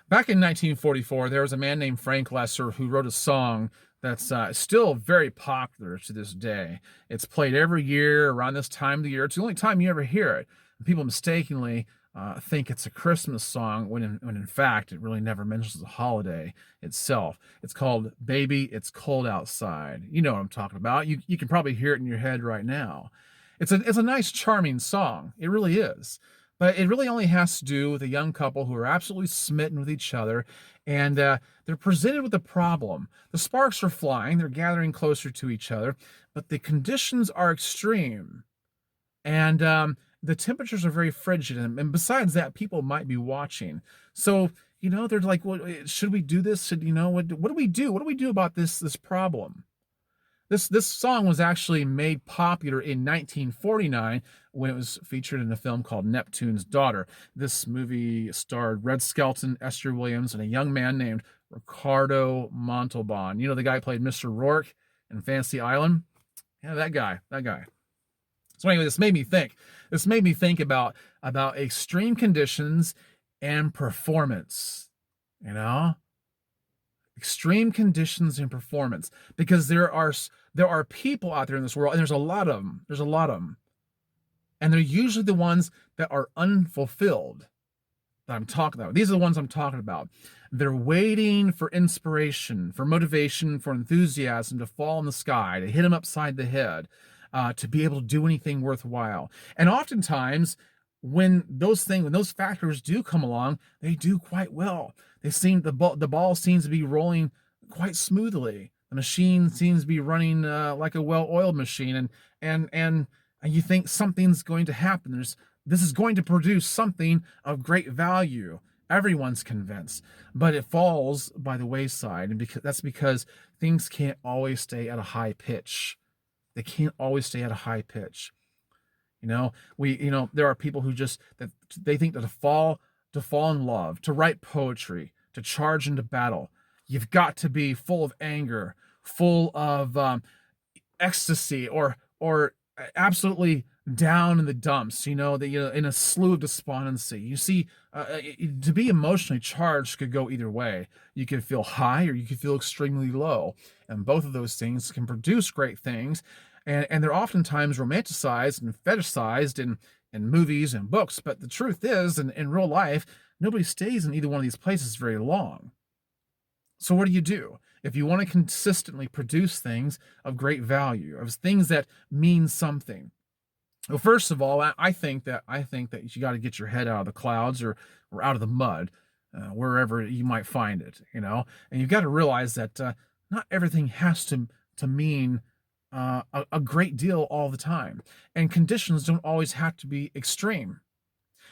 Back in 1944, there was a man named Frank Lesser who wrote a song that's still very popular to this day. It's played every year around this time of the year. It's the only time you ever hear it. People mistakenly think it's a Christmas song when in fact it really never mentions the holiday itself. It's called "Baby, It's Cold Outside." You know what I'm talking about. You can probably hear it in your head right now. It's a nice, charming song. It really is. But it really only has to do with a young couple who are absolutely smitten with each other, and they're presented with a problem. The sparks are flying, they're gathering closer to each other, but the conditions are extreme, and the temperatures are very frigid. And besides that, people might be watching. So, they're like, well, should we do this? What do we do? What do we do about this problem? This song was actually made popular in 1949 when it was featured in a film called Neptune's Daughter. This movie starred Red Skelton, Esther Williams, and a young man named Ricardo Montalban. You know the guy who played Mr. Rourke in Fantasy Island? Yeah, that guy. That guy. So anyway, this made me think. This made me think about extreme conditions and performance. You know, extreme conditions and performance, because there are people out there in this world, and there's a lot of them, and they're usually the ones that are unfulfilled that I'm talking about. These are the ones I'm talking about. They're waiting for inspiration, for motivation, for enthusiasm to fall in the sky, to hit them upside the head, to be able to do anything worthwhile. And oftentimes, when those factors do come along, they do quite well. The ball seems to be rolling quite smoothly. The machine seems to be running like a well-oiled machine, and you think something's going to happen. This is going to produce something of great value. Everyone's convinced, but it falls by the wayside, and that's because things can't always stay at a high pitch. They can't always stay at a high pitch. There are people who just that they think that to fall in love, to write poetry, to charge into battle, you've got to be full of anger, full of ecstasy, or absolutely down in the dumps. That in a slough of despondency. You see, to be emotionally charged could go either way. You could feel high, or you could feel extremely low, and both of those things can produce great things. And they're oftentimes romanticized and fetishized in movies and books. But the truth is, in real life, nobody stays in either one of these places very long. So what do you do if you want to consistently produce things of great value, of things that mean something? Well, first of all, I think that you got to get your head out of the clouds, or out of the mud, wherever you might find it. And you've got to realize that not everything has to mean a great deal all the time, and conditions don't always have to be extreme.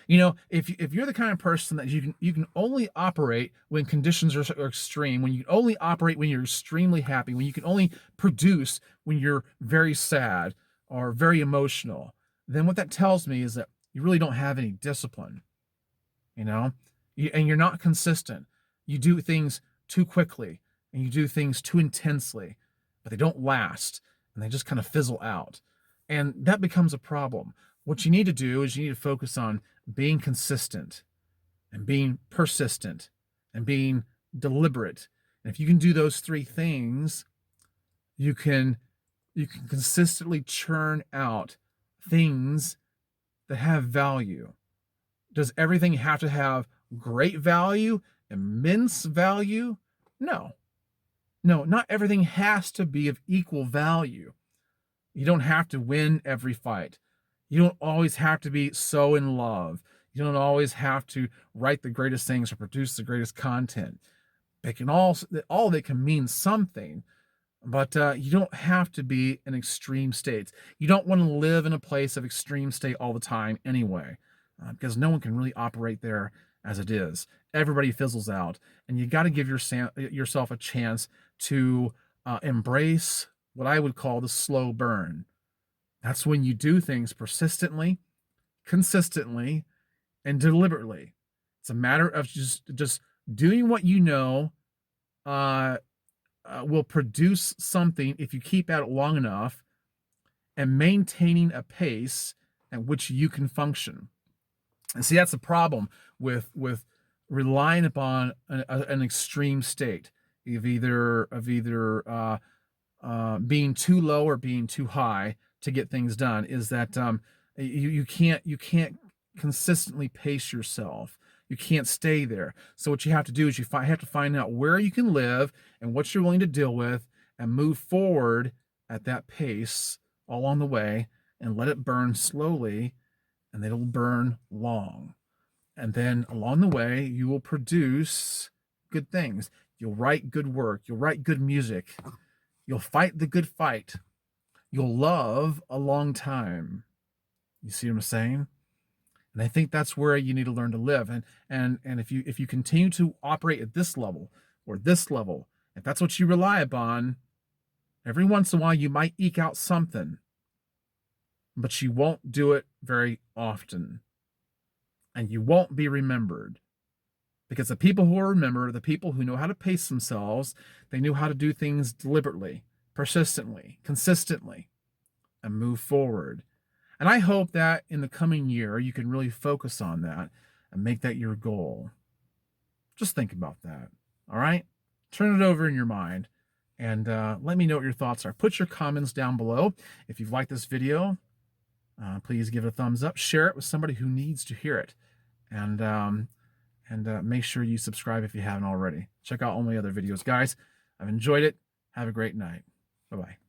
If you're the kind of person that you can only operate when conditions are extreme, when you can only operate when you're extremely happy, when you can only produce when you're very sad or very emotional, then what that tells me is that you really don't have any discipline. You know, and you're not consistent. You do things too quickly, and you do things too intensely, but they don't last, and they just kind of fizzle out. And that becomes a problem. What you need to do is you need to focus on being consistent and being persistent and being deliberate. And if you can do those three things, you can consistently churn out things that have value. Does everything have to have great value, immense value? No. No, not everything has to be of equal value. You don't have to win every fight. You don't always have to be so in love. You don't always have to write the greatest things or produce the greatest content. All they can mean something, but you don't have to be in extreme states. You don't want to live in a place of extreme state all the time anyway, because no one can really operate there as it is. Everybody fizzles out, and you got to give yourself a chance to embrace what I would call the slow burn. That's when you do things persistently, consistently, and deliberately. It's a matter of just doing what you know uh, will produce something if you keep at it long enough, and maintaining a pace at which you can function. And see, that's the problem with relying upon an extreme state of either being too low or being too high to get things done, is that you can't consistently pace yourself. You can't stay there. So what you have to do is you have to find out where you can live and what you're willing to deal with, and move forward at that pace along the way, and let it burn slowly, and it'll burn long. And then along the way, you will produce good things. You'll write good work. You'll write good music. You'll fight the good fight. You'll love a long time. You see what I'm saying? And I think that's where you need to learn to live. And if you continue to operate at this level or this level, if that's what you rely upon, every once in a while you might eke out something, but you won't do it very often. And you won't be remembered. Because the people who are remembered, the people who know how to pace themselves, they know how to do things deliberately, persistently, consistently, and move forward. And I hope that in the coming year, you can really focus on that and make that your goal. Just think about that. All right? Turn it over in your mind, and let me know what your thoughts are. Put your comments down below. If you've liked this video, please give it a thumbs up. Share it with somebody who needs to hear it. And make sure you subscribe if you haven't already. Check out all my other videos. Guys, I've enjoyed it. Have a great night. Bye-bye.